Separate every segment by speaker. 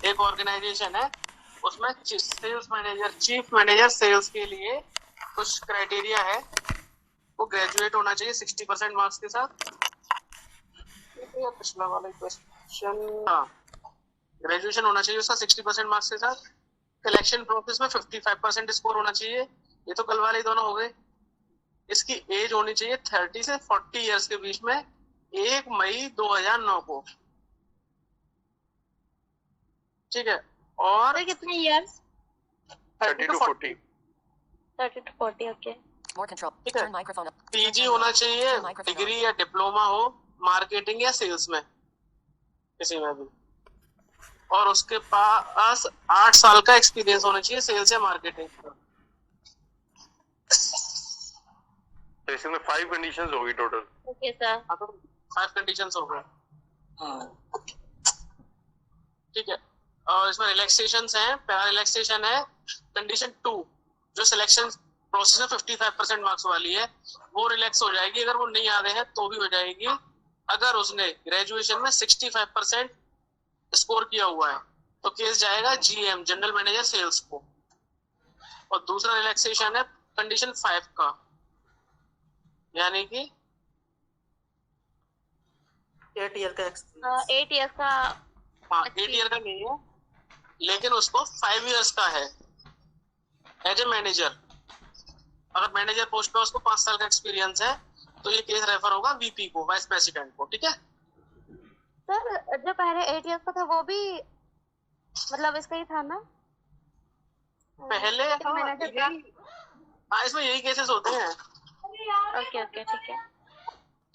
Speaker 1: एक ऑर्गेनाइजेशन है, उसमें sales manager, chief manager sales के लिए कुछ क्राइटेरिया है। वो ग्रेजुएट होना चाहिए 60% मार्क्स के साथ। पिछला वाला क्वेश्चन, हाँ, ग्रेजुएशन होना चाहिए उसका 60% मार्क्स के साथ। सिलेक्शन प्रोसेस में 55% स्कोर होना चाहिए। ये तो कल वाले दोनों हो गए। इसकी एज होनी चाहिए 30 से 40 इयर्स के बीच में, 1 मई 2009 को। ठीक है। और
Speaker 2: कितने इयर्स?
Speaker 1: 30 to 40।
Speaker 2: 30 to 40, okay.
Speaker 1: ठीक है। पीजी होना चाहिए, डिग्री या डिप्लोमा हो मार्केटिंग या सेल्स में, किसी में भी। और उसके पास 8 साल का एक्सपीरियंस होना चाहिए सेल्स या मार्केटिंग का।
Speaker 3: तो इसमें 5 कंडीशंस होगी टोटल।
Speaker 2: Okay sir.
Speaker 1: हाँ, तो 5 कंडीशंस हो गए। ठीक है। और इसमें रिलैक्सेशंस हैं। पहला रिलैक्सेशन है कंडीशन 2, जो सिलेक्शन प्रोसेस में 55% मार्क्स वाली है, वो रिलैक्स हो जाएगी अगर वो नहीं आ रहे हैं तो भी हो जाएगी, अगर उसने ग्रेजुएशन में 65% स्कोर किया हुआ है तो केस जाएगा जीएम, जनरल मैनेजर सेल्स को। और दूसरा रिलैक्सेशन है कंडीशन 5 का, यानी कि 8 ईयर का एक्सपीरियंस।
Speaker 2: 8 इयर्स का।
Speaker 1: हाँ, 8 ईयर का नहीं है, लेकिन उसको 5 इयर्स का है एज ए मैनेजर। अगर मैनेजर पोस्ट पे उसको 5 साल का एक्सपीरियंस है तो ये केस रेफर होगा वीपी को, वाइस प्रेसिडेंट को। ठीक है
Speaker 2: सर, जो पहले 8 इयर्स का था वो भी मतलब इसका ही था ना
Speaker 1: पहले? हाँ, इसमें यही केसेस होते हैं।
Speaker 2: ओके ओके, ठीक है।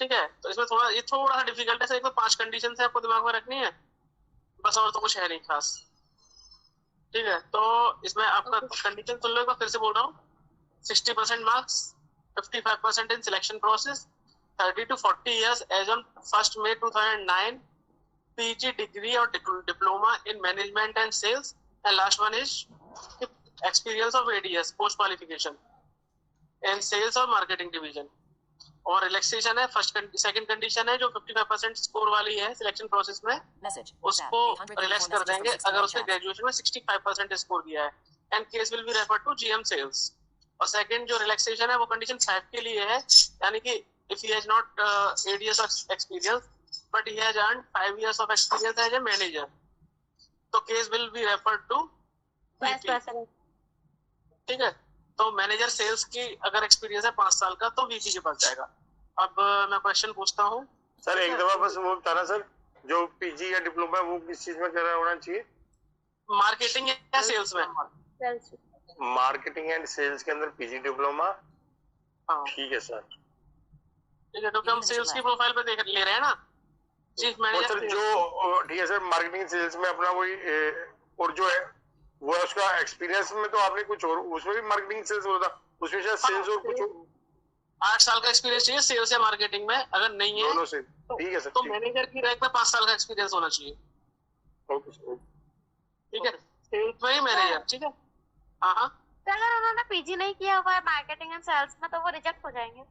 Speaker 1: ठीक है। तो इसमें ये थोड़ा सा डिफिकल्ट है सर। इसमें 5 कंडीशन है, आपको दिमाग में रखनी है बस, और तो कुछ है नहीं खास। ठीक है। तो इसमें आपका कंडीशन सुन लो, एक बार फिर से बोल रहा हूँ। 60% marks, 55% in selection process, 30 to 40 years age on 1 May 2009, PG degree और diploma in management and sales, and last one is experience of ADS post qualification in sales और मार्केटिंग डिवीजन। और रिलैक्सेशन है सेकंड कंडीशन है जो 55% score वाली है selection process में, उसको रिलैक्स कर देंगे अगर उसने ग्रेजुएशन में 65% स्कोर किया है, and case will be refer to GM sales. और सेकंड जो रिलैक्सेशन है वो कंडीशन 5 के लिए है, यानी कि if he has not 8 years of experience but he has earned 5 years of experience as a manager, तो case will be refer to
Speaker 2: vice president.
Speaker 1: ठीक है। तो मैनेजर सेल्स की अगर एक्सपीरियंस है 5 साल का तो वीपी के पास जाएगा। अब मैं क्वेश्चन पूछता हूँ
Speaker 3: सर, एक दफा बस वो बताना सर, जो पीजी या डिप्लोमा है वो किस चीज में करा होना चाहिए?
Speaker 1: मार्केटिंग या सेल्स में?
Speaker 2: सेल्स।
Speaker 3: मार्केटिंग एंड सेल्स के अंदर पीजी डिप्लोमा।
Speaker 1: हाँ
Speaker 3: ठीक है सर।
Speaker 1: ठीक है, क्योंकि हम सेल्स की प्रोफाइल पे देख ले रहे हैं ना चीफ मैनेजर
Speaker 3: सर जो ठीक है सर, मार्केटिंग सेल्स में अपना वही और जो है वो है उसका एक्सपीरियंस में, तो आपने कुछ और उसमें भी मार्केटिंग सेल्स होता, उसमें शायद सेल्स और कुछ
Speaker 1: 8 साल का एक्सपीरियंस चाहिए सेल्स या मार्केटिंग में, अगर नहीं है
Speaker 3: दोनों से। ठीक है सर,
Speaker 1: तो मैनेजर की रैंक में 5 साल का एक्सपीरियंस होना चाहिए।
Speaker 3: Okay sir.
Speaker 1: ठीक है, सेल्स में ही मैनेजर। ठीक है। हाँ हाँ,
Speaker 2: अगर उन्होंने पीजी नहीं किया हुआ है मार्केटिंग एंड सेल्स में तो वो रिजेक्ट हो जाएंगे।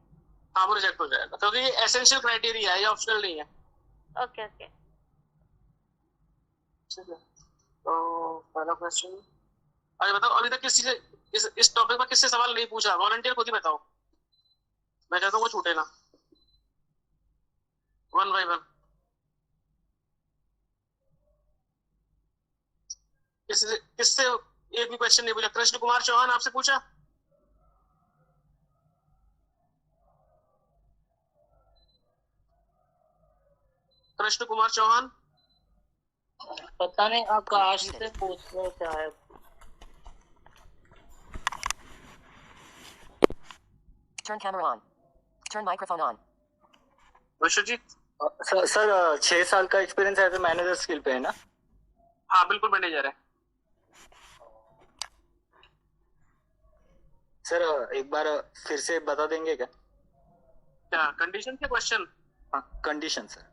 Speaker 1: हाँ वो रिजेक्ट हो जाएगा क्योंकि ये एसेंशियल क्राइटेरिया है, ये ऑप्शनल नहीं है।
Speaker 2: Okay okay.
Speaker 1: ठीक है। तो पहला क्वेश्चन, अरे बताओ अभी तक किसी से इस टॉपिक पर किससे सवाल नहीं पूछा? वॉलंटियर खुद ही बताओ, मैं चाहता हूँ वो छूटे ना। 1 by 1 किससे एक भी क्वेश्चन नहीं पूछा? कृष्ण कुमार चौहान, आपसे पूछा? कृष्ण कुमार चौहान,
Speaker 4: पता नहीं, आकाश से पूछ लो क्या है।
Speaker 5: Turn camera on. Turn microphone on.
Speaker 1: Vishwajeet.
Speaker 6: Sir 6 साल का experience as a manager skill पे है ना?
Speaker 1: हाँ बिल्कुल मैनेजर है।
Speaker 6: सर एक बार फिर से बता देंगे क्या?
Speaker 1: क्या कंडीशन के क्वेश्चन?
Speaker 6: हाँ, कंडीशन सर।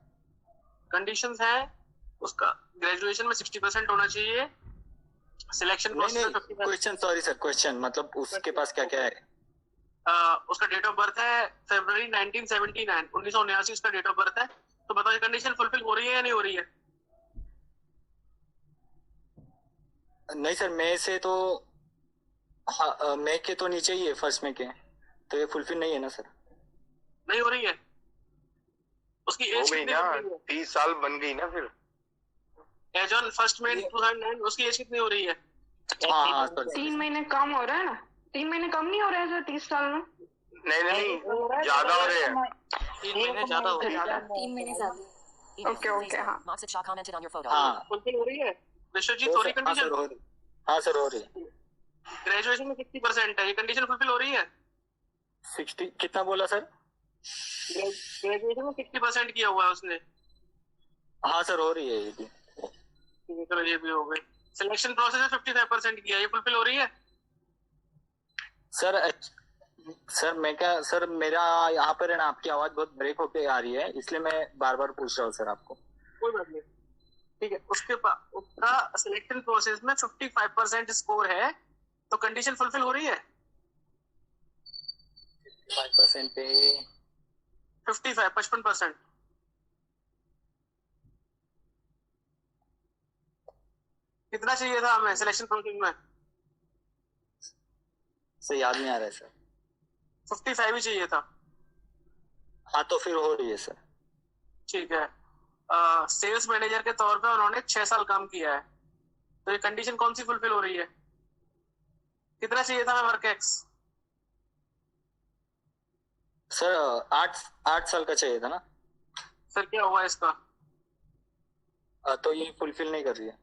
Speaker 1: कंडीशंस है उसका ग्रेजुएशन में 60% होना चाहिए, सिलेक्शन प्रोसेस में 50%।
Speaker 6: क्वेश्चन, सॉरी सर, क्वेश्चन मतलब उसके पास क्या क्या है?
Speaker 1: उसका डेट ऑफ बर्थ है फरवरी 1979, 1979 उसका डेट ऑफ बर्थ है। तो बताओ ये कंडीशन फुलफिल हो रही है या नहीं हो रही है?
Speaker 6: नहीं सर, मई से तो हाँ, मई के तो नीचे ही है, फर्स्ट मई के, तो ये फुलफिल नहीं है ना सर।
Speaker 1: नहीं हो रही है? उसकी
Speaker 3: हो
Speaker 1: एज
Speaker 3: गई
Speaker 1: कितनी
Speaker 3: ना,
Speaker 1: हो रही है?
Speaker 3: 30 साल बन गई ना फिर।
Speaker 1: एज ऑन फर्स्ट में 2009 उसकी एज कितनी हो रही है?
Speaker 6: हाँ हाँ सर।
Speaker 7: 3 महीने कम हो रहा है ना, 3 महीने कम नहीं हो रहा है सर 30 साल में।
Speaker 3: नहीं ज्यादा हो रहे हैं।
Speaker 1: 3 महीने ज्यादा हो रही है।
Speaker 2: 3 महीने ज्यादा।
Speaker 7: ओके ओके हाँ।
Speaker 5: Moxit Shah commented on your photo.
Speaker 6: हाँ
Speaker 1: फुलफिल हो रही है विश्वजीत? हो रही
Speaker 6: हाँ सर
Speaker 1: कंडीशन?
Speaker 6: हो रही, हाँ सर हो रही है।
Speaker 1: ग्रेजुएशन में 60% है, ये कंडीशन फुलफिल हो रही है?
Speaker 6: 60 कितना बोला सर?
Speaker 1: ग्रेजुएशन में 60% किया हुआ है उसने।
Speaker 6: हाँ सर हो रही है ये भी।
Speaker 1: ठीक है, चलो ये भी हो गई। सिलेक्शन प्रोसेस में 55% किया, ये फुलफिल हो रही है?
Speaker 6: सर सर मैं क्या सर, मेरा यहाँ पर है ना, आपकी आवाज बहुत ब्रेक होके आ रही है, इसलिए मैं बार बार पूछ रहा हूँ सर आपको।
Speaker 1: कोई बात नहीं, ठीक है। उसका सिलेक्शन प्रोसेस में 55% स्कोर है, तो कंडीशन फुलफिल हो रही है?
Speaker 6: 5% पे
Speaker 1: 55% कितना चाहिए था हमें सिलेक्शन प्रोसेस में?
Speaker 6: से याद नहीं आ रहा है सर।
Speaker 1: 55 ही चाहिए था।
Speaker 6: हाँ तो फिर हो रही है सर।
Speaker 1: ठीक है। सेल्स मैनेजर के तौर पे उन्होंने 6 साल काम किया है, तो ये कंडीशन कौन सी फुलफिल हो रही है? कितना चाहिए था हमें वर्क एक्स?
Speaker 6: सर 8 साल का चाहिए था ना।
Speaker 1: सर क्या हुआ इसका?
Speaker 6: तो ये फुलफिल नहीं कर रही है।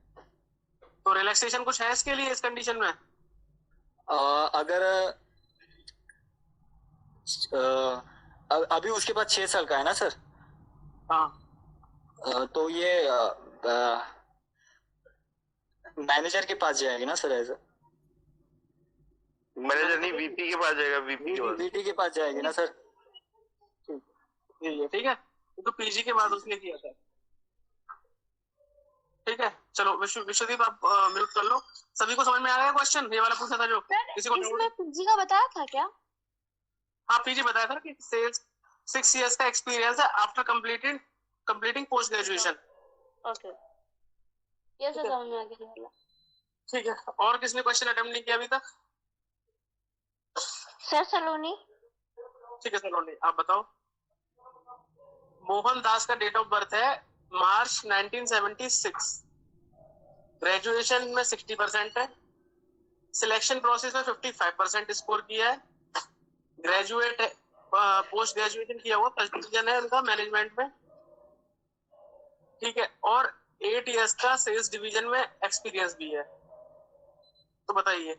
Speaker 1: तो रिलैक्सेशन कुछ है इसके लिए इस कंडीशन में?
Speaker 6: अगर अभी उसके पास 6 साल का है ना सर।
Speaker 1: हाँ।
Speaker 6: तो ये मैनेजर के पास जाएगी ना सर, ऐसा?
Speaker 3: मैनेजर नहीं, वीपी के पास जाएगा,
Speaker 6: वीटी के पास जाएगी ना सर।
Speaker 1: ठीक है, तो पीजी के बाद उसने किया था। ठीक है, चलो विश्वदीप आप म्यूट कर लो। सभी को समझ में आ गया क्वेश्चन? ये वाला पूछा था जो किसी को
Speaker 2: इसमें पीजी का बताया था क्या?
Speaker 1: हाँ, पीजी बताया था कि सेल्स 6 इयर्स का एक्सपीरियंस है after completing post graduation.
Speaker 2: Okay, ये सब समझ में आ गया वाला।
Speaker 1: ठीक है, और किसने क्वेश्चन अटेम्प्ट नहीं किया अभी तक?
Speaker 2: सर सलोनी।
Speaker 1: ठीक है सलोनी, आप बताओ। मोहन दास का डेट ऑफ बर्थ है मार्च 1976। ग्रेजुएशन में 60% है, सिलेक्शन प्रोसेस में 55% स्कोर किया है, ग्रेजुएट है, पोस्ट ग्रेजुएशन किया हुआ, फर्स्ट डिवीजन है उनका मैनेजमेंट में। ठीक है, और 8 इयर्स का सेल्स डिवीजन में एक्सपीरियंस भी है। तो बताइए।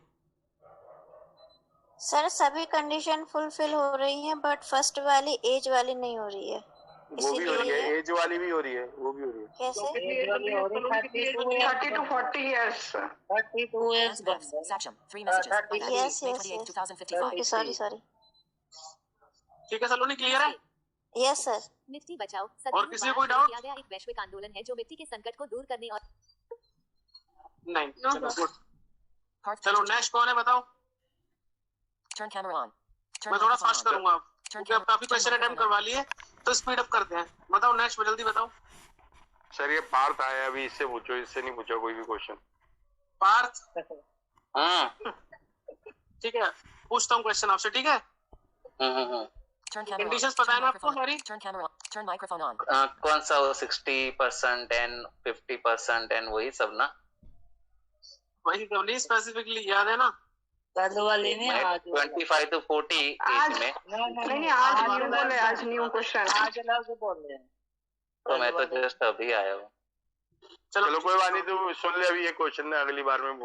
Speaker 2: सर सभी कंडीशन फुलफिल हो रही हैं, बट फर्स्ट वाली एज वाली नहीं हो रही है।
Speaker 3: वो भी हो रही है, एज वाली भी हो रही है, वो भी हो रही है।
Speaker 2: कैसे?
Speaker 7: 30 to 40 years.
Speaker 4: 32 years
Speaker 5: Section 3 messages.
Speaker 2: Yes,
Speaker 5: May
Speaker 2: yes,
Speaker 5: 28,
Speaker 2: yes.
Speaker 5: 2055.
Speaker 2: Sorry.
Speaker 1: ठीक है सलोनी, क्लियर है?
Speaker 2: Yes sir.
Speaker 8: मिट्टी बचाओ
Speaker 1: और किसी को कोई डाउट?
Speaker 8: किया गया एक वैश्विक आंदोलन है जो मिट्टी के संकट को दूर करने और
Speaker 1: नहीं, चलो गुड।
Speaker 5: Hearth
Speaker 1: चलो
Speaker 5: Constitution.
Speaker 1: नेक्स्ट कौन है बताओ?
Speaker 5: Turn camera on. Turn
Speaker 1: मैं थोड़ा
Speaker 5: microphone
Speaker 1: फास्ट
Speaker 5: on.
Speaker 1: करूंगा अब, क्योंकि अब काफी क्वेश्चन अटेम्प्ट करवा लिए, तो स्पीड अप करते हैं। बताओ नेक्स्ट, जल्दी बताओ।
Speaker 3: सर ये पार्थ आया अभी, इससे पूछो, इससे नहीं पूछा कोई भी क्वेश्चन।
Speaker 1: पार्थ,
Speaker 4: हाँ।
Speaker 1: ठीक है, पूछता हूँ क्वेश्चन आपसे, ठीक है?
Speaker 5: Turn camera on.
Speaker 1: कंडीशंस पता है
Speaker 5: Turn
Speaker 1: ना आपको
Speaker 5: microphone.
Speaker 1: सारी?
Speaker 5: Turn camera on. Turn microphone on.
Speaker 4: कौन सा वो 60% एंड 50% एंड वही सब ना?
Speaker 1: वही तो नहीं स्पेसिफिकली याद है ना?
Speaker 4: कल वाली नहीं, आज 25 to 40 एज में।
Speaker 7: नहीं आज न्यू बोले, आज न्यू क्वेश्चन।
Speaker 4: आज अलग बोल रहे हैं, तो मैं तो जस्ट अभी आया हूँ।
Speaker 3: चलो कोई बात नहीं, तो सुन ले अभी ये क्वेश्चन, अगली बार में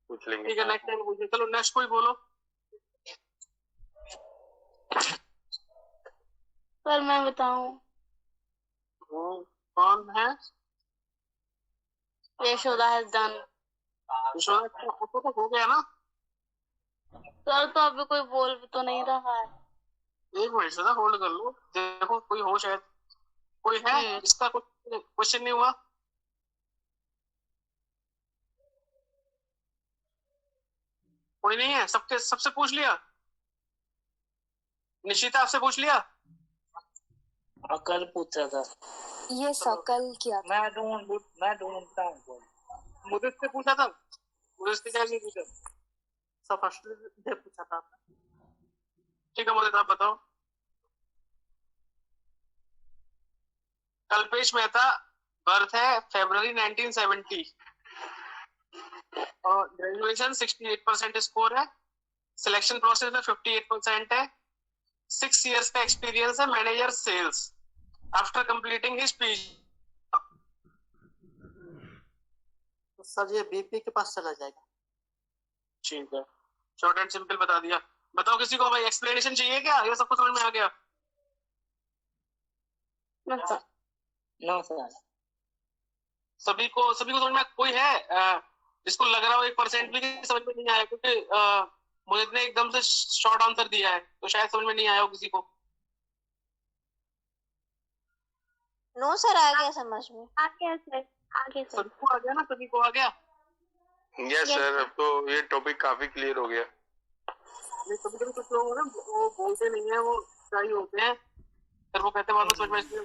Speaker 3: पूछ लेंगे।
Speaker 1: ठीक है, नेक्स्ट टाइम पूछिए। चलो नेक्स्ट कोई बोलो।
Speaker 2: सर मैं बताऊं?
Speaker 1: कौन है?
Speaker 2: Yashoda has done.
Speaker 1: यशोदा आपको तो हो गया ना?
Speaker 2: सर तो अभी कोई बोल भी तो नहीं रहा है।
Speaker 1: एक मिनट यशोदा, होल्ड कर लो, देखो कोई हो शायद। कोई है इसका कुछ क्वेश्चन नहीं हुआ? कोई नहीं है? सबसे पूछ लिया? निशिता आपसे पूछ लिया?
Speaker 4: कल पूछा था।
Speaker 2: ये सकल किया था।
Speaker 4: मैं ढूंढता हूँ।
Speaker 1: मुझे से पूछा था? उसने क्या नहीं पूछा?
Speaker 4: सब फर्स्ट डे पूछा था आपने।
Speaker 1: ठीक है मुझे आप बताओ। कल्पेश मेहता, बर्थ है फरवरी 1970 और ग्रेजुएशन 68% स्कोर है, सिलेक्शन प्रोसेस में 58% है, 6 इयर्स का एक्सपीरियंस है manager sales after completing his PG.
Speaker 4: तो सर ये बीपी के पास चला जाएगा।
Speaker 1: ठीक है, शॉर्ट एंड सिंपल बता दिया। बताओ किसी को भाई एक्सप्लेनेशन चाहिए क्या, ये सब कुछ समझ में आ गया?
Speaker 7: ना सर।
Speaker 4: No sir.
Speaker 1: सभी को समझ में कोई है जिसको लग रहा हो 1% भी समझ में नहीं आया? क्योंकि मुझे ने एकदम से शॉर्ट आंसर दिया है तो शायद समझ में नहीं आया हो किसी को।
Speaker 2: नो सर, आ गया समझ में।
Speaker 7: आ गया सर, आ गया सर।
Speaker 1: सभी को आ गया ना? सभी को आ गया?
Speaker 3: यस सर, अब तो ये टॉपिक काफी क्लियर हो गया।
Speaker 1: नहीं, कभी कभी कुछ लोग ना वो बोलते नहीं है, वो सही होते हैं फिर वो कहते बाद में समझ में आती है।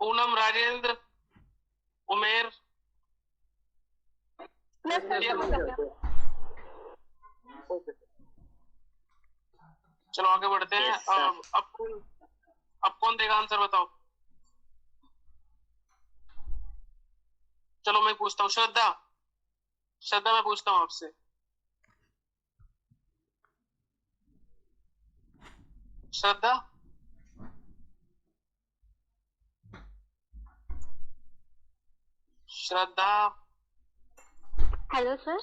Speaker 1: पूनम, राजेंद्र, उमेर, चलो आगे बढ़ते हैं। अब कौन देगा आंसर बताओ? चलो मैं पूछता हूँ। श्रद्धा मैं पूछता हूँ आपसे। श्रद्धा,
Speaker 2: हेलो सर।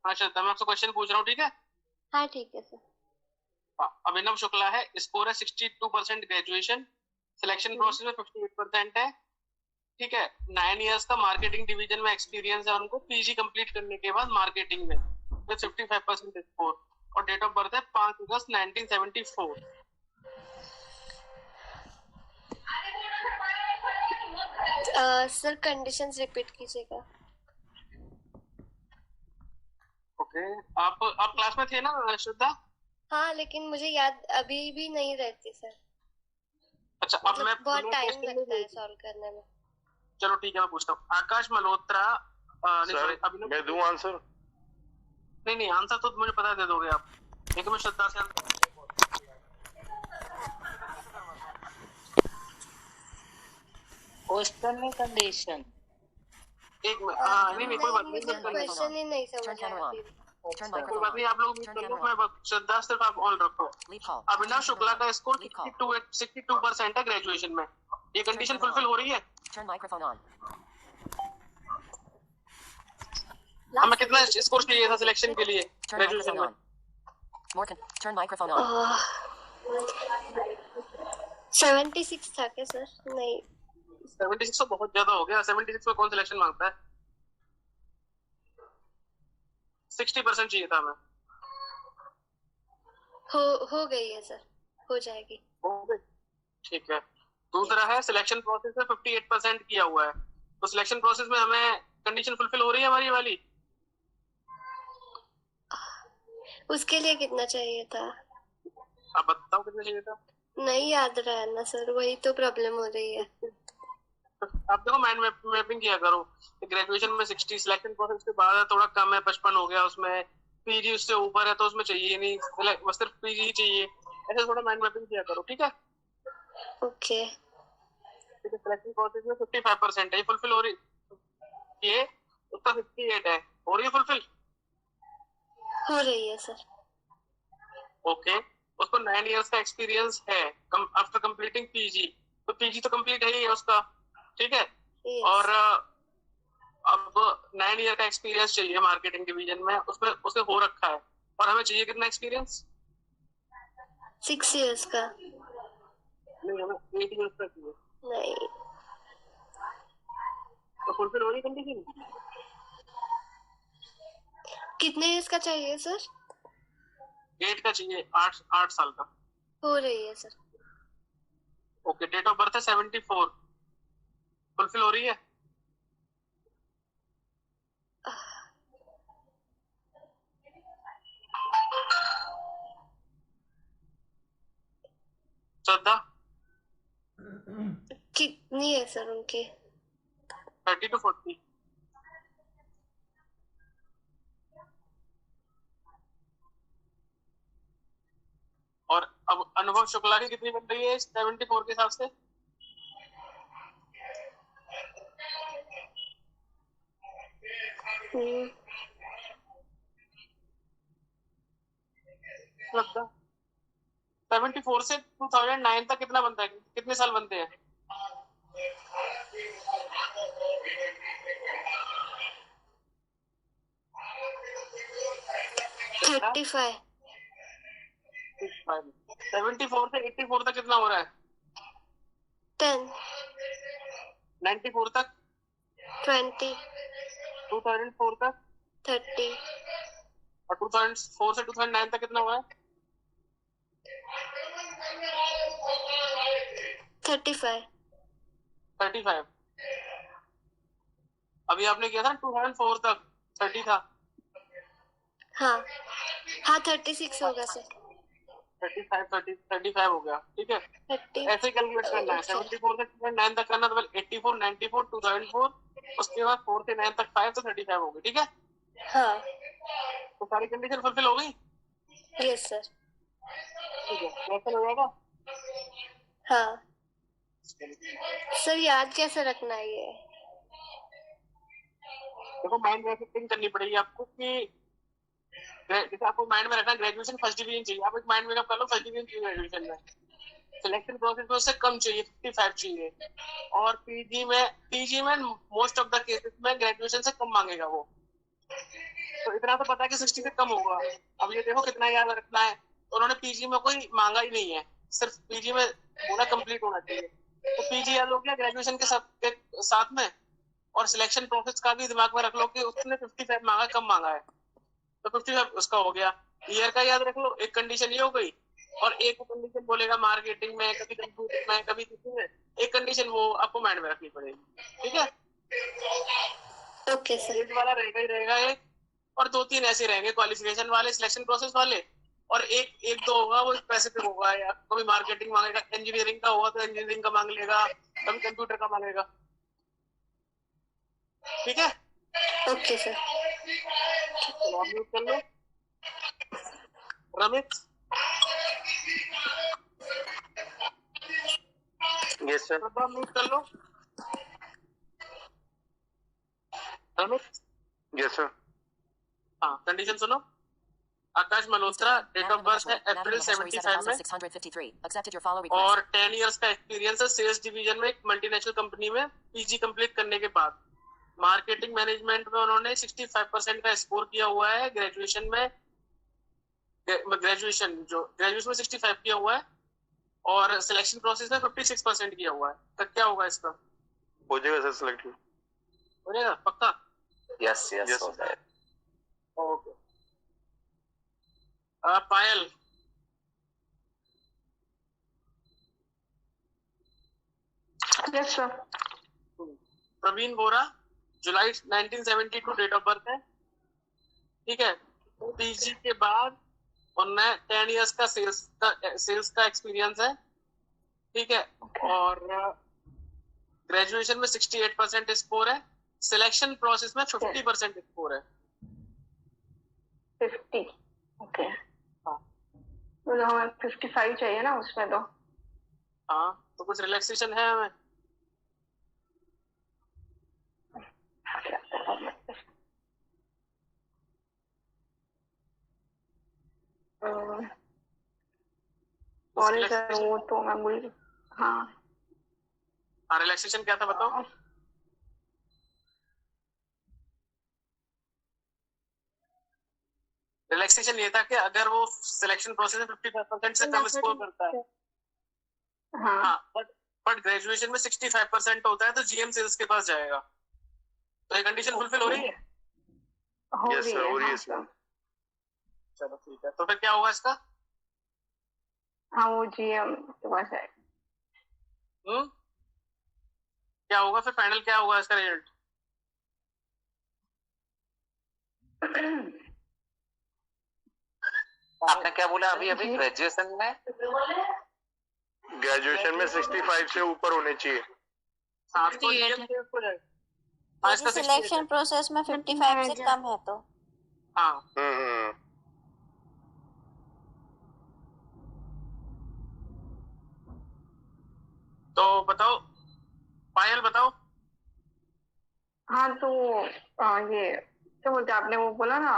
Speaker 1: हाँ श्रद्धा, मैं आपसे क्वेश्चन पूछ रहा हूँ, ठीक है?
Speaker 2: हाँ ठीक है सर।
Speaker 1: अभिनव शुक्ला है, स्कोर है 62% ग्रेजुएशन, सिलेक्शन प्रोसेस में 58% है, ठीक है। 9 इयर्स का मार्केटिंग डिवीजन में एक्सपीरियंस है उनको, पीजी कंप्लीट करने के बाद मार्केटिंग में विद 55% स्कोर, और डेट ऑफ बर्थ है 5 अगस्त 1974।
Speaker 2: सर कंडीशंस रिपीट कीजिएगा।
Speaker 1: ओके, आप क्लास में थे ना श्रद्धा?
Speaker 2: हाँ, लेकिन मुझे याद अभी भी नहीं रहती सर।
Speaker 1: अच्छा, अब मैं
Speaker 2: बहुत टाइम लगता है सॉल्व करने में।
Speaker 1: चलो ठीक है, मैं पूछता हूँ। आकाश मल्होत्रा,
Speaker 3: सर मैं दूं आंसर?
Speaker 1: नहीं आंसर तो मुझे पता दे दोगे आप, लेकिन मैं श्रद्धा से
Speaker 4: क्वेश्चन में कंडीशन
Speaker 1: एक नहीं कोई बात नहीं,
Speaker 2: क्वेश्चन ही नहीं समझ आया।
Speaker 5: Turn
Speaker 1: कोई
Speaker 5: microphone
Speaker 1: बात
Speaker 5: on.
Speaker 1: नहीं, आप लोग
Speaker 5: Turn
Speaker 1: कर लो,
Speaker 5: camera
Speaker 1: मैं श्रद्धा सिर्फ आप ऑन रखो।
Speaker 5: Lead call.
Speaker 1: अभिनव शुक्ला का स्कोर 62% है ग्रेजुएशन में, ये कंडीशन फुलफिल हो रही है?
Speaker 5: Turn microphone on.
Speaker 1: हमें कितना स्कोर चाहिए था सिलेक्शन के लिए
Speaker 5: Turn
Speaker 1: ग्रेजुएशन
Speaker 5: microphone
Speaker 1: में?
Speaker 5: on. Turn microphone on.
Speaker 2: 76 था क्या सर? नहीं,
Speaker 1: 76 तो बहुत ज्यादा हो गया। 76 में कौन सिलेक्शन मांगता है? 60% चाहिए था हमें।
Speaker 2: हो गई है सर, हो जाएगी।
Speaker 1: ठीक है। दूसरा है सिलेक्शन प्रोसेस में 58% किया हुआ है, तो सिलेक्शन प्रोसेस में हमें कंडीशन फुलफिल हो रही है हमारी वाली?
Speaker 2: उसके लिए कितना चाहिए था?
Speaker 1: आप बताओ कितना चाहिए था?
Speaker 2: नहीं याद रहा ना सर, वही तो प्रॉब्लम हो रही है।
Speaker 1: आप देखो माइंड मैपिंग किया करो। ग्रेजुएशन में 60, सिलेक्शन प्रोसेस के बाद थोड़ा कम है, 55 हो गया, उसमें पीजी उससे ऊपर है तो उसमें चाहिए नहीं, बस सिर्फ पीजी ही चाहिए। ऐसे थोड़ा माइंड मैपिंग किया करो, ठीक है?
Speaker 2: ओके।
Speaker 1: ठीक है, सिलेक्शन प्रोसेस में 55% है, ये फुलफिल हो रही है? उसका 58 है, हो रही है फुलफिल?
Speaker 2: हो रही है सर।
Speaker 1: ओके, उसको 9 इयर्स का एक्सपीरियंस है आफ्टर कंप्लीटिंग पीजी, तो पीजी तो कंप्लीट है ही है उसका, ठीक है?
Speaker 2: Yes.
Speaker 1: और अब 9 ईयर का एक्सपीरियंस चाहिए मार्केटिंग डिवीजन में, उसमें उसे हो रखा है, और हमें चाहिए कितना एक्सपीरियंस?
Speaker 2: 6 इयर्स का।
Speaker 1: नहीं, हमें 8 इयर्स का चाहिए।
Speaker 2: नहीं,
Speaker 1: तो फुलफिल हो रही कंडीशन?
Speaker 2: कितने इयर्स का चाहिए सर?
Speaker 1: 8 का चाहिए, 8 साल का।
Speaker 2: हो रही है sir.
Speaker 1: Okay, date of birth है 74, फुलफिल हो रही है? श्रद्धा,
Speaker 2: कितनी है सर उनके?
Speaker 1: 30 to 40। देखो शुक्ला की कितनी बन रही है 74 के हिसाब से? लगता 74 से 2009 तक कितना बनता है, कितने साल बनते हैं?
Speaker 2: Thirty five.
Speaker 1: 74 से 84 तक कितना हो रहा है?
Speaker 2: 10
Speaker 1: 94 तक
Speaker 2: 20
Speaker 1: 2004 तक
Speaker 2: 30
Speaker 1: और 2004 से 2009 तक कितना हुआ है?
Speaker 2: 35
Speaker 1: 35। अभी आपने किया था 2004 तक 30 था।
Speaker 2: हाँ 36 होगा सर।
Speaker 1: 35 हो गया, ठीक है।
Speaker 2: 30
Speaker 1: ऐसे कैलकुलेट करना है। 74 से 2009 तक करना, तो 84 94 2004, उसके बाद 4 से 9 तक 5, तो 35 हो गई, ठीक है।
Speaker 2: हाँ
Speaker 1: तो सारी कंडीशन फुलफिल हो गई?
Speaker 2: Yes sir.
Speaker 1: ठीक है, कैसे हो जाएगा?
Speaker 2: हाँ सर याद कैसे रखना है ये?
Speaker 1: देखो माइंड में फिटिंग करनी पड़ेगी आपको कि जैसे आपको माइंड में रखना ग्रेजुएशन फर्स्ट डिवीजन चाहिए, आप एक माइंड मेकअप कर लो फर्स्ट डिवीजन चाहिए ग्रेजुएशन में, सिलेक्शन प्रोसेस में उससे कम चाहिए 55 चाहिए, और पीजी में मोस्ट ऑफ द केसेस में ग्रेजुएशन से कम मांगेगा वो, तो इतना तो पता है कि 60 से कम होगा। अब ये देखो कितना याद रखना है, तो उन्होंने पीजी में कोई मांगा ही नहीं है, सिर्फ पीजी में पूरा कंप्लीट होना चाहिए, तो पीजी याद हो गया ग्रेजुएशन के साथ में, और सिलेक्शन प्रोसेस का भी दिमाग में रख लो कि उसने 55 मांगा, कम मांगा है, तो 55 उसका हो गया। ईयर का याद रख लो, एक कंडीशन ये हो गई, और एक कंडीशन बोलेगा मार्केटिंग में, कभी कंप्यूटर में, कभी किसी में, एक कंडीशन वो आपको माइंड में रखनी पड़ेगी, ठीक है।
Speaker 2: Okay sir.
Speaker 1: एक वाला रहेगा ही रहेगा एक, और 2-3 ऐसे रहेंगे क्वालिफिकेशन वाले, सिलेक्शन प्रोसेस वाले, और एक दो होगा वो स्पेसिफिक होगा, या कभी मार्केटिंग मांगेगा, इंजीनियरिंग का होगा तो इंजीनियरिंग का मांग लेगा, कभी कंप्यूटर का मांगेगा, ठीक है।
Speaker 2: Okay sir.
Speaker 1: चलो आप म्यूट कर लो। रमित।
Speaker 3: Yes sir.
Speaker 1: आप म्यूट कर लो। रमित।
Speaker 3: Yes sir.
Speaker 1: हाँ, कंडीशन सुनो। Akash Malhotra, date of birth है अप्रैल 75 में,
Speaker 5: 653. Accepted your follow request.
Speaker 1: और 10 इयर्स का एक्सपीरियंस है सेल्स डिवीजन में एक मल्टीनेशनल कंपनी में, पीजी कंप्लीट करने के बाद। मार्केटिंग मैनेजमेंट में उन्होंने 65% का स्कोर किया हुआ है, ग्रेजुएशन में 65 किया हुआ है, और सिलेक्शन प्रोसेस में 56% किया हुआ है, तो क्या होगा इसका?
Speaker 3: हो जाएगा सर सिलेक्ट।
Speaker 1: हो जाएगा पक्का?
Speaker 6: यस यस हो जाएगा।
Speaker 1: Okay. Payal.
Speaker 7: Yes sir.
Speaker 1: Praveen Bora, जुलाई 1972 डेट ऑफ बर्थ है, ठीक है। पीजी के बाद उन्हें 10 इयर्स का सेल्स का एक्सपीरियंस है, ठीक है, और ग्रेजुएशन में 68% स्कोर है, सिलेक्शन प्रोसेस में 50% स्कोर है।
Speaker 7: 50 ओके। तो हमें 55 चाहिए ना उसमें तो।
Speaker 1: हाँ, तो कुछ रिलैक्सेशन है हमें?
Speaker 7: सॉरी सर, वो तो मैं भूल। हाँ
Speaker 1: रिलैक्सेशन क्या था बताओ? रिलैक्सेशन ये था कि अगर वो सिलेक्शन प्रोसेस में 55% से कम स्कोर करता है, हाँ, बट ग्रेजुएशन में 65% होता है, तो जीएम सेल्स के पास जाएगा, तो ये कंडीशन फुलफिल हो रही है?
Speaker 3: यस सर, हो रही है सर।
Speaker 1: चलो ठीक है, तो फिर क्या होगा इसका?
Speaker 7: हाँ वो जीएम के पास है।
Speaker 1: क्या होगा फिर, फाइनल क्या होगा इसका रिजल्ट?
Speaker 6: आपने क्या बोला अभी ग्रेजुएशन में?
Speaker 3: ग्रेजुएशन में 65 से ऊपर होने चाहिए।
Speaker 1: हाँ, तो
Speaker 2: सिलेक्शन प्रोसेस में 55 से कम है तो।
Speaker 1: हाँ, तो बताओ पायल बताओ।
Speaker 7: हाँ तो ये क्या बोलते हैं, आपने वो बोला ना,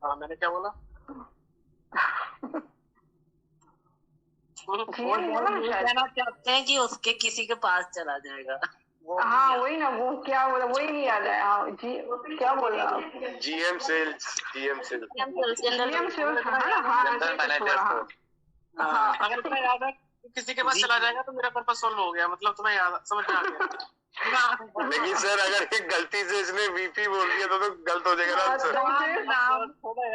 Speaker 1: हाँ मैंने क्या बोला?
Speaker 7: GM बोला ना शायद।
Speaker 4: कहना चाहते हैं कि उसके किसी के पास चला जाएगा।
Speaker 7: हाँ वही ना, वो क्या बोला, वही नहीं याद है। हाँ जी, क्या बोल रहा हूँ?
Speaker 3: GM sales, GM sales,
Speaker 7: GM sales था ना? हाँ
Speaker 3: जनरल मैनेजर को।
Speaker 7: हाँ
Speaker 1: अगर तुम्हें याद है कि किसी के पास चला जाएगा तो मेरा पर्पस सॉल्व हो गया, मतलब तुम्हें याद समझ में आ गया।
Speaker 3: लेकिन सर अगर एक गलती से इसने VP बोल दिया तो गलत हो जाएगा ना सर।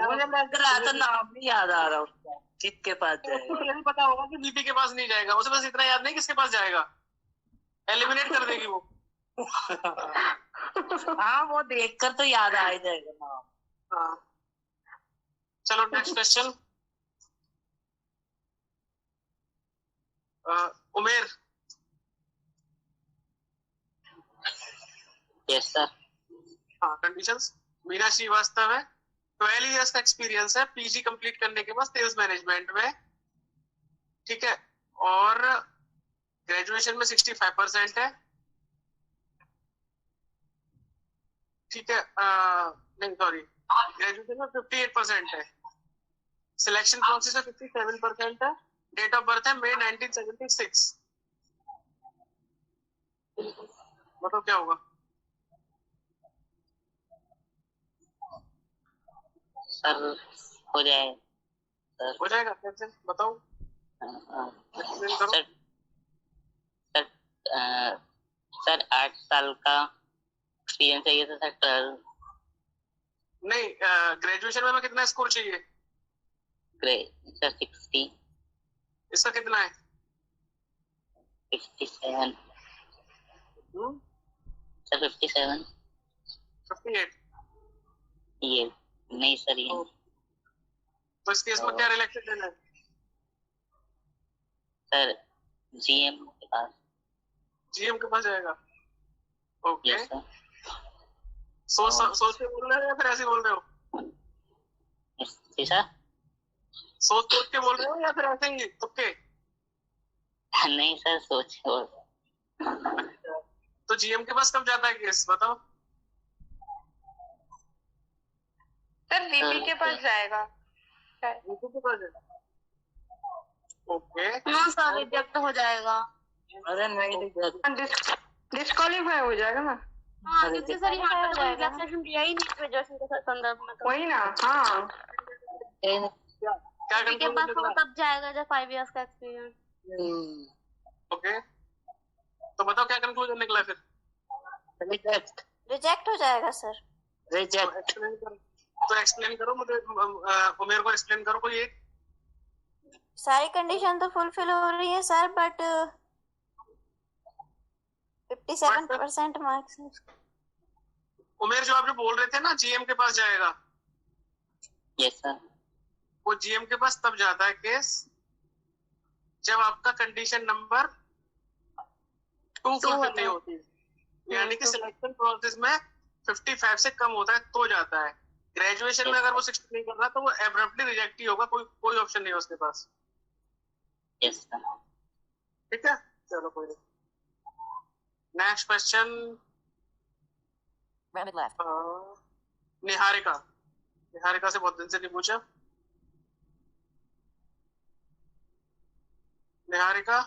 Speaker 4: मुझे लग रहा था नाम नहीं याद आ रहा उसका, किसके पास जाएगा।
Speaker 1: उसको नहीं पता होगा कि VP के पास नहीं जाएगा, उसे बस इतना याद नहीं किसके पास जाएगा, एलिमिनेट कर देगी वो।
Speaker 4: हाँ वो देखकर तो याद आ ही जाएगा नाम।
Speaker 1: हाँ चलो next question. Umer.
Speaker 4: Yes sir.
Speaker 1: हाँ कंडीशंस। मीना श्रीवास्तव है, 12 इयर्स का एक्सपीरियंस है, PG कंप्लीट करने के बाद सेल्स मैनेजमेंट में, ठीक है, और ग्रेजुएशन में 65% है, ठीक है, नहीं सॉरी, ग्रेजुएशन में 58% है, सिलेक्शन प्रोसेस में 57% है, डेट ऑफ बर्थ है मई 1976। बताओ क्या होगा?
Speaker 4: सर हो जाए सर।
Speaker 1: हो जाएगा कैसे बताओ? एक्सप्लेन करो।
Speaker 4: सर 8 साल का एक्सपीरियंस चाहिए था सर।
Speaker 1: नहीं ग्रेजुएशन में कितना स्कोर चाहिए?
Speaker 4: सर 60।
Speaker 1: इसका कितना है?
Speaker 4: 57 सर। 57
Speaker 1: 58।
Speaker 4: ये नहीं सर, ये
Speaker 1: तो इस केस में क्या रिलेक्शन देना है?
Speaker 4: सर GM के पास।
Speaker 1: GM के पास जाएगा। Okay
Speaker 4: yes sir.
Speaker 1: सोच के बोल रहे हो या फिर ऐसे बोल रहे हो?
Speaker 4: जी सर।
Speaker 1: सोच के बोल रहे हो या फिर ऐसे ही तुक्के?
Speaker 4: नहीं सर सोच हो।
Speaker 1: तो GM के पास कब जाता है केस बताओ?
Speaker 7: सर VP के पास जाएगा।
Speaker 1: VP के पास जाएगा। ओके
Speaker 2: हाँ सर रिजेक्ट हो जाएगा।
Speaker 4: अरे नहीं
Speaker 7: डिस्क्वालीफाई हो जाएगा ना।
Speaker 2: हाँ क्योंकि सर यहाँ पे तो कोई रिलैक्सेशन दिया ही नहीं ग्रेजुएशन के संदर्भ में तो।
Speaker 7: वही ना। हाँ
Speaker 1: क्या
Speaker 2: VP के पास तो तब जाएगा जब 5 इयर्स का एक्सपीरियंस।
Speaker 1: ओके तो बताओ क्या कंक्लूजन निकला फिर?
Speaker 2: रिजेक्ट हो जाएगा सर।
Speaker 4: रिजेक्ट।
Speaker 1: तो एक्सप्लेन करो मुझे, उमेर को एक्सप्लेन करो कोई एक।
Speaker 2: सारी कंडीशन तो फुलफिल हो रही है सर बट 57% मार्क्स।
Speaker 1: उमेर जो आप जो बोल रहे थे ना GM के पास जाएगा,
Speaker 4: यस सर।
Speaker 1: वो GM के पास तब जाता है केस जब आपका कंडीशन नंबर 2 फुलफिल नहीं होती, यानी कि सिलेक्शन प्रोसेस में 55 से कम होता है तो जाता है। ग्रेजुएशन में अगर वो 60 नहीं कर रहा तो वो एब्रप्टली रिजेक्ट ही होगा, कोई ऑप्शन नहीं है उसके पास।
Speaker 4: Yes sir.
Speaker 1: ठीक है चलो कोई नहीं। Next question.
Speaker 5: Ramid left.
Speaker 1: Niharika से बहुत दिन से नहीं पूछा। Niharika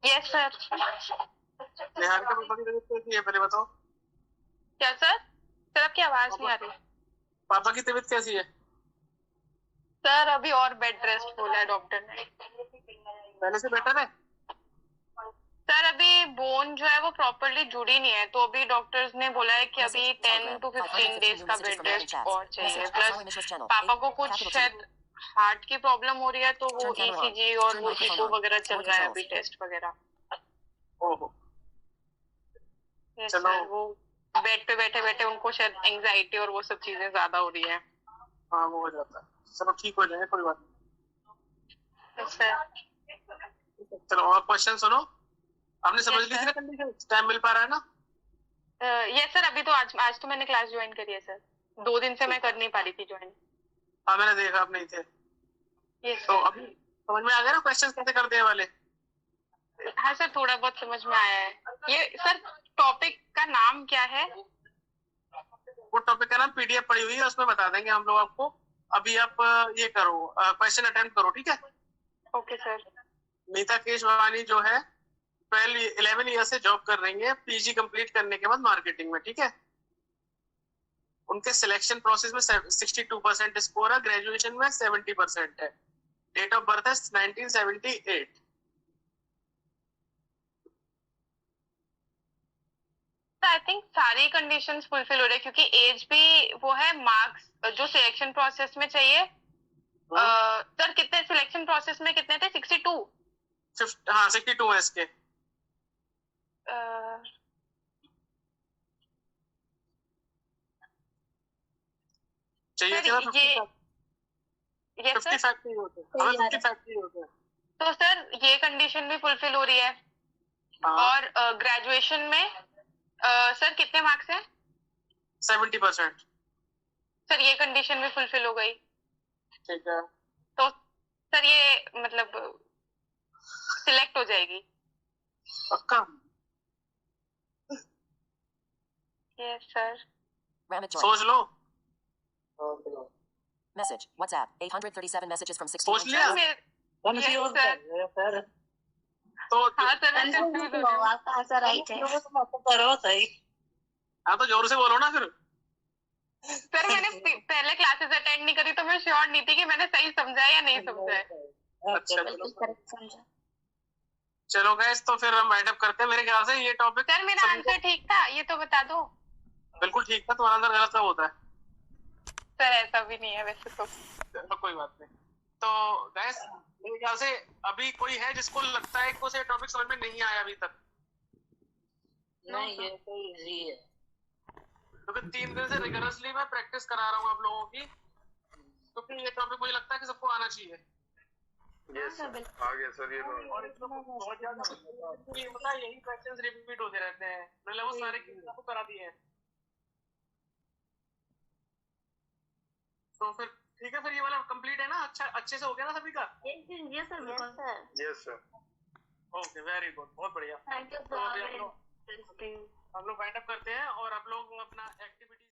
Speaker 7: yes sir.
Speaker 1: निहारिका पापा की तबीयत कैसी है पहले बताओ?
Speaker 7: क्या सर? सर आपकी आवाज नहीं आ रही।
Speaker 1: पापा की तबीयत कैसी है?
Speaker 7: सर अभी और बेड रेस्ट बोला है डॉक्टर ने।
Speaker 1: पहले से बेटर है?
Speaker 7: सर अभी बोन जो है वो प्रॉपर्ली जुड़ी नहीं है, तो अभी डॉक्टर्स ने बोला है कि अभी 10 to 15 डेज का बेड रेस्ट और चाहिए। प्लस पापा को कुछ शायद हार्ट की प्रॉब्लम हो रही है, तो वो ECG और वो इको वगैरह चल रहा है अभी, टेस्ट वगैरह।
Speaker 1: ओहो
Speaker 7: यस
Speaker 1: चलो।
Speaker 7: सर, वो बेड पे बैठे बैठे उनको शायद एंजाइटी और वो सब चीजें ज्यादा हो रही है।
Speaker 1: हाँ वो हो जाता है, चलो ठीक हो जाएगा कोई बात नहीं।
Speaker 7: Yes sir.
Speaker 1: चलो और क्वेश्चन सुनो। आपने समझ ली थी ना कंडीशन? टाइम मिल पा रहा है ना?
Speaker 7: यस सर, अभी तो आज तो मैंने क्लास ज्वाइन करी है सर, 2 दिन से मैं कर नहीं पा रही थी ज्वाइन।
Speaker 1: हाँ मैंने देखा आप नहीं थे।
Speaker 7: यस
Speaker 1: तो
Speaker 7: सर।
Speaker 1: अभी समझ में आ गया ना क्वेश्चन कैसे करते हैं वाले?
Speaker 7: हाँ सर, थोड़ा बहुत समझ में आया है। ये सर टॉपिक का नाम क्या है?
Speaker 1: वो टॉपिक का नाम पीडीएफ पड़ी हुई है, उसमें बता देंगे हम लोग आपको। अभी आप ये करो, क्वेश्चन अटेम्प्ट करो, ठीक है?
Speaker 7: Okay sir.
Speaker 1: नीता केशवानी जो है 11 ईयर से जॉब कर रही है, पीजी कंप्लीट करने के बाद मार्केटिंग में, ठीक है? उनके सिलेक्शन प्रोसेस में 62% स्कोर है, ग्रेजुएशन में 70% है, डेट ऑफ बर्थ है 1978।
Speaker 7: आई थिंक सारी कंडीशंस फुलफिल हो रहे हैं, क्योंकि एज भी वो है, मार्क्स जो सिलेक्शन प्रोसेस में चाहिए। सर कितने सिलेक्शन प्रोसेस में कितने थे? 62?
Speaker 1: हाँ 62 है इसके। चाहिए थे ना 55 होते हैं, हमें 55 होते हैं।
Speaker 7: तो सर ये कंडीशन भी फुलफिल हो रही है। और ग्रेजुएशन में सर कितने मार्क्स हैं?
Speaker 1: 70%।
Speaker 7: सर ये कंडीशन भी फुलफिल हो गई।
Speaker 1: ठीक है,
Speaker 7: तो सर ये मतलब सिलेक्ट हो जाएगी
Speaker 1: पक्का?
Speaker 7: Yes sir.
Speaker 5: Ramit joined.
Speaker 1: सोच लो।
Speaker 5: Message. WhatsApp. 837 messages from 16
Speaker 1: सोच लिया?
Speaker 4: Confuse
Speaker 7: Yes, sir.
Speaker 4: कर रहे हो सर।
Speaker 1: तो
Speaker 7: हाँ सर, मैं कंफ्यूज हो गई।
Speaker 2: आपका आंसर राइट है।
Speaker 4: करो सही।
Speaker 1: हाँ तो जोर से बोलो ना फिर।
Speaker 7: सर मैंने पहले क्लासेस अटेंड नहीं करी, तो मैं श्योर नहीं थी कि मैंने सही समझा है या नहीं समझा है।
Speaker 1: अच्छा
Speaker 2: बिल्कुल करेक्ट समझा।
Speaker 1: चलो गाइस, तो फिर हम वाइंड अप करते हैं। मेरे ख्याल से ये टॉपिक
Speaker 7: सर मेरा आंसर ठीक था, ये तो बता दो।
Speaker 1: बिल्कुल ठीक था, तुम्हारा आंसर गलत कब होता है?
Speaker 7: सर ऐसा भी नहीं है वैसे तो।
Speaker 1: चलो कोई बात नहीं। तो गाइस मेरे ख्याल से अभी कोई है जिसको लगता है कि उसे टॉपिक समझ में नहीं आया अभी तक?
Speaker 4: नहीं ये तो इजी है।
Speaker 1: क्योंकि 3 दिन से रिगरसली मैं प्रैक्टिस करा रहा हूँ आप लोगों की, क्योंकि ये टॉपिक मुझे लगता है कि सबको आना चाहिए।
Speaker 3: यस आ गया सर ये तो।
Speaker 1: और इसमें बहुत ज्यादा ये पता है, यही क्वेश्चंस रिपीट होते रहते हैं, मतलब वो सारे किसी को करा दिए हैं। तो फिर ठीक है, फिर ये वाला कंप्लीट है ना? अच्छा, अच्छे से हो गया ना सभी का?
Speaker 2: यस सर, बिल्कुल sir.
Speaker 3: Yes sir.
Speaker 1: Okay, very good, बहुत बढ़िया।
Speaker 2: थैंक यू
Speaker 1: तो अभी
Speaker 2: सर।
Speaker 1: हम लोग वाइंड अप करते हैं और आप लोग अपना एक्टिविटी